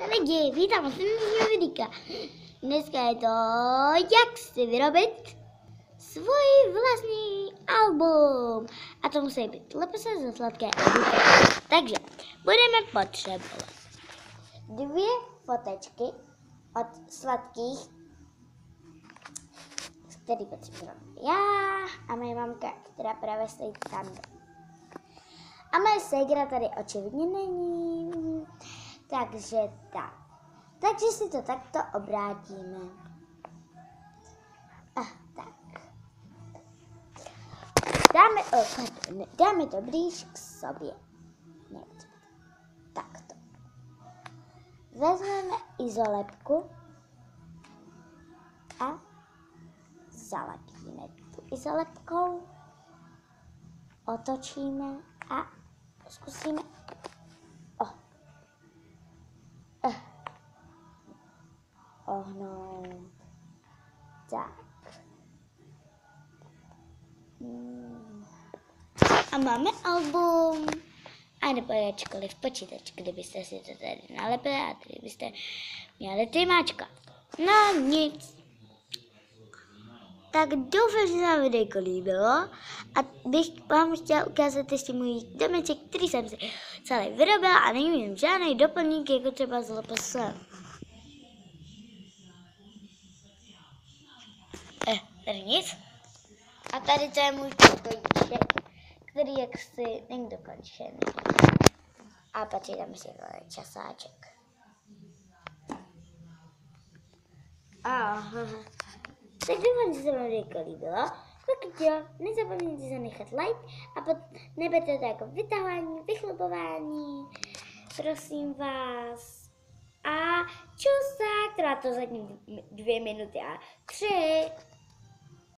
lidi, vítám vás u nového videa. Dneska je to, jak si vyrobit svůj vlastní album. A to musí být lepse ze sladké obuce. Takže budeme potřebovat 2 fotečky od sladkých, který potřebuji já a moje mamka, která právě stojí tam. A moje ségra tady očividně není. Takže tak. Takže si to takto obrátíme. Tak. Dáme to blíž k sobě. Takto. Vezmeme izolepku a zalepíme tu izolepkou. Otočíme a zkusíme ohnout. Tak. A máme album. A nebo jakýkoliv počítač, kdybyste si to tady nalepili a tady byste měli tymáčka. No nic. Tak doufám, že se vám videjko líbilo a bych vám chtěla ukázat ještě můj domeček, který jsem si celý vyrobila a není žádný doplník, jako třeba z LPS. Tady nic. A tady to je můj pokojíček, který jaksi není dokončený. A počítám si časáček. Tak doufám, že se vám videjko líbilo. Pokud jo, nezapomeňte zanechat like a neberte to jako vytahování, vychlubování. Prosím vás. A čusák, trvá to zatím 2 minuty a 3.